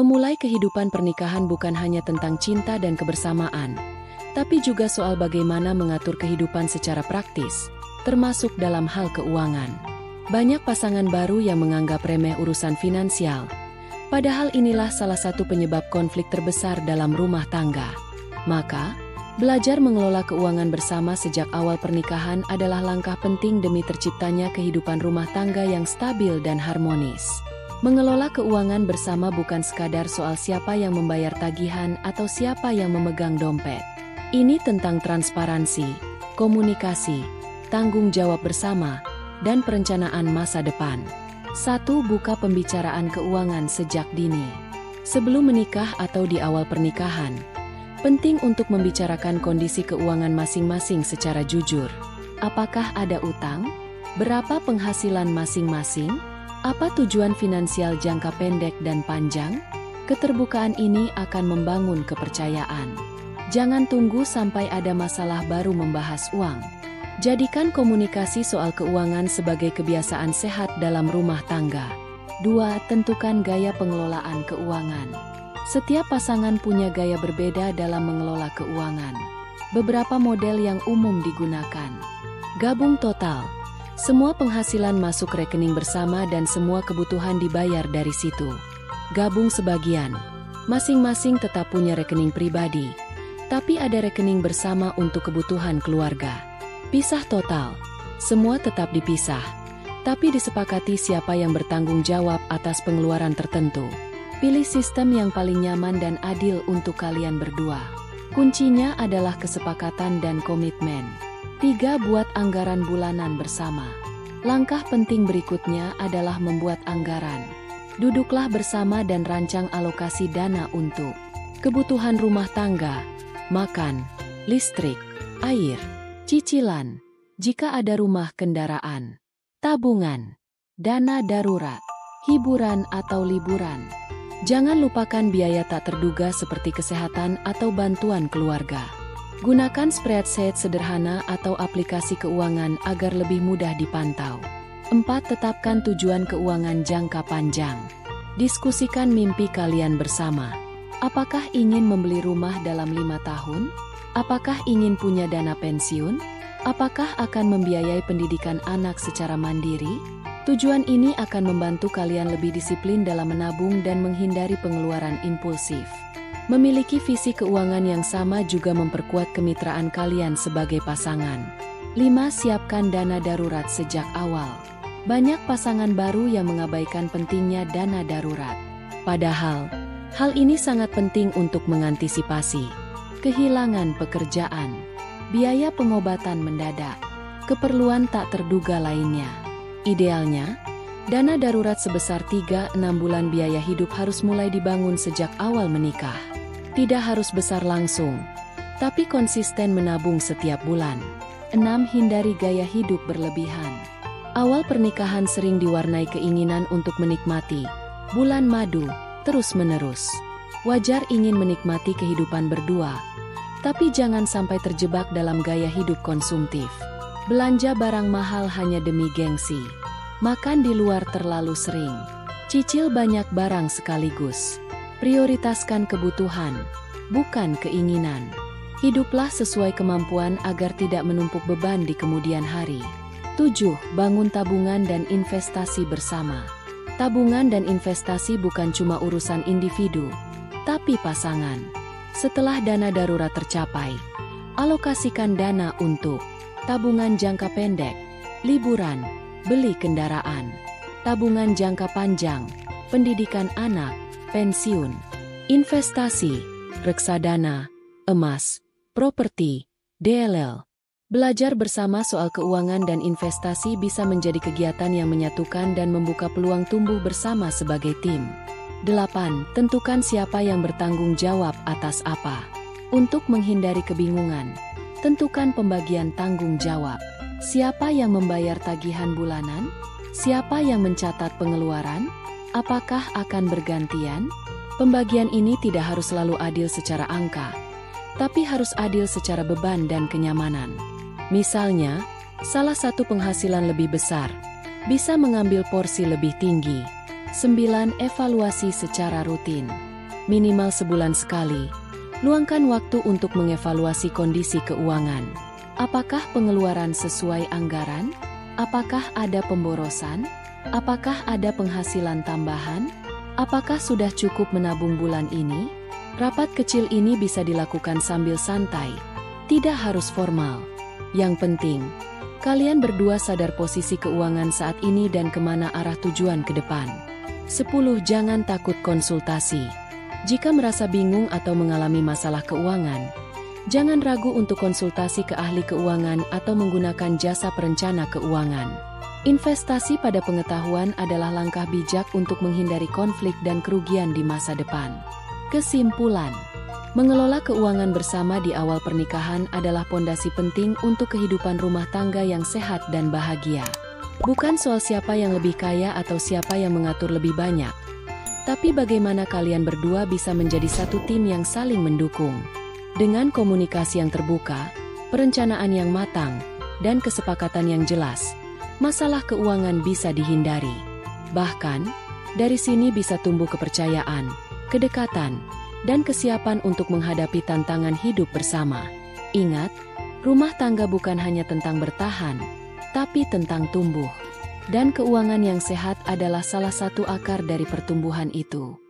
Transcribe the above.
Memulai kehidupan pernikahan bukan hanya tentang cinta dan kebersamaan, tapi juga soal bagaimana mengatur kehidupan secara praktis, termasuk dalam hal keuangan. Banyak pasangan baru yang menganggap remeh urusan finansial, padahal inilah salah satu penyebab konflik terbesar dalam rumah tangga. Maka, belajar mengelola keuangan bersama sejak awal pernikahan adalah langkah penting demi terciptanya kehidupan rumah tangga yang stabil dan harmonis. Mengelola keuangan bersama bukan sekadar soal siapa yang membayar tagihan atau siapa yang memegang dompet. Ini tentang transparansi, komunikasi, tanggung jawab bersama, dan perencanaan masa depan. 1. Buka pembicaraan keuangan sejak dini. Sebelum menikah atau di awal pernikahan, penting untuk membicarakan kondisi keuangan masing-masing secara jujur. Apakah ada utang? Berapa penghasilan masing-masing? Apa tujuan finansial jangka pendek dan panjang? Keterbukaan ini akan membangun kepercayaan. Jangan tunggu sampai ada masalah baru membahas uang. Jadikan komunikasi soal keuangan sebagai kebiasaan sehat dalam rumah tangga. 2. Tentukan gaya pengelolaan keuangan. Setiap pasangan punya gaya berbeda dalam mengelola keuangan. Beberapa model yang umum digunakan. Gabung total. Semua penghasilan masuk rekening bersama dan semua kebutuhan dibayar dari situ. Gabung sebagian. Masing-masing tetap punya rekening pribadi, tapi ada rekening bersama untuk kebutuhan keluarga. Pisah total. Semua tetap dipisah, tapi disepakati siapa yang bertanggung jawab atas pengeluaran tertentu. Pilih sistem yang paling nyaman dan adil untuk kalian berdua. Kuncinya adalah kesepakatan dan komitmen. 3. Buat anggaran bulanan bersama. Langkah penting berikutnya adalah membuat anggaran. Duduklah bersama dan rancang alokasi dana untuk kebutuhan rumah tangga, makan, listrik, air, cicilan, jika ada rumah kendaraan, tabungan, dana darurat, hiburan atau liburan. Jangan lupakan biaya tak terduga seperti kesehatan atau bantuan keluarga. Gunakan spreadsheet sederhana atau aplikasi keuangan agar lebih mudah dipantau. 4. Tetapkan tujuan keuangan jangka panjang. Diskusikan mimpi kalian bersama. Apakah ingin membeli rumah dalam 5 tahun? Apakah ingin punya dana pensiun? Apakah akan membiayai pendidikan anak secara mandiri? Tujuan ini akan membantu kalian lebih disiplin dalam menabung dan menghindari pengeluaran impulsif. Memiliki visi keuangan yang sama juga memperkuat kemitraan kalian sebagai pasangan. 5. Siapkan dana darurat sejak awal. Banyak pasangan baru yang mengabaikan pentingnya dana darurat. Padahal, hal ini sangat penting untuk mengantisipasi kehilangan pekerjaan, biaya pengobatan mendadak, keperluan tak terduga lainnya. Idealnya, dana darurat sebesar 3-6 bulan biaya hidup harus mulai dibangun sejak awal menikah. Tidak harus besar langsung, tapi konsisten menabung setiap bulan. 6. Hindari gaya hidup berlebihan. Awal pernikahan sering diwarnai keinginan untuk menikmati bulan madu terus-menerus. Wajar ingin menikmati kehidupan berdua, tapi jangan sampai terjebak dalam gaya hidup konsumtif. Belanja barang mahal hanya demi gengsi. Makan di luar terlalu sering. Cicil banyak barang sekaligus. Prioritaskan kebutuhan, bukan keinginan. Hiduplah sesuai kemampuan agar tidak menumpuk beban di kemudian hari. 7. Bangun tabungan dan investasi bersama. Tabungan dan investasi bukan cuma urusan individu, tapi pasangan. Setelah dana darurat tercapai, alokasikan dana untuk tabungan jangka pendek, liburan, beli kendaraan, tabungan jangka panjang, pendidikan anak, pensiun, investasi, reksadana, emas, properti, DLL. Belajar bersama soal keuangan dan investasi bisa menjadi kegiatan yang menyatukan dan membuka peluang tumbuh bersama sebagai tim. 8. Tentukan siapa yang bertanggung jawab atas apa. Untuk menghindari kebingungan, tentukan pembagian tanggung jawab. Siapa yang membayar tagihan bulanan? Siapa yang mencatat pengeluaran? Apakah akan bergantian? Pembagian ini tidak harus selalu adil secara angka, tapi harus adil secara beban dan kenyamanan. Misalnya, salah satu penghasilan lebih besar bisa mengambil porsi lebih tinggi. 9. Evaluasi secara rutin. minimal sebulan sekali. Luangkan waktu untuk mengevaluasi kondisi keuangan. Apakah pengeluaran sesuai anggaran? Apakah ada pemborosan? Apakah ada penghasilan tambahan? Apakah sudah cukup menabung bulan ini? Rapat kecil ini bisa dilakukan sambil santai, tidak harus formal. Yang penting, kalian berdua sadar posisi keuangan saat ini dan kemana arah tujuan ke depan. 10. Jangan takut konsultasi. Jika merasa bingung atau mengalami masalah keuangan, jangan ragu untuk konsultasi ke ahli keuangan atau menggunakan jasa perencana keuangan. Investasi pada pengetahuan adalah langkah bijak untuk menghindari konflik dan kerugian di masa depan. Kesimpulan, mengelola keuangan bersama di awal pernikahan adalah pondasi penting untuk kehidupan rumah tangga yang sehat dan bahagia. Bukan soal siapa yang lebih kaya atau siapa yang mengatur lebih banyak, tapi bagaimana kalian berdua bisa menjadi satu tim yang saling mendukung. Dengan komunikasi yang terbuka, perencanaan yang matang, dan kesepakatan yang jelas, masalah keuangan bisa dihindari. Bahkan, dari sini bisa tumbuh kepercayaan, kedekatan, dan kesiapan untuk menghadapi tantangan hidup bersama. Ingat, rumah tangga bukan hanya tentang bertahan, tapi tentang tumbuh. Dan keuangan yang sehat adalah salah satu akar dari pertumbuhan itu.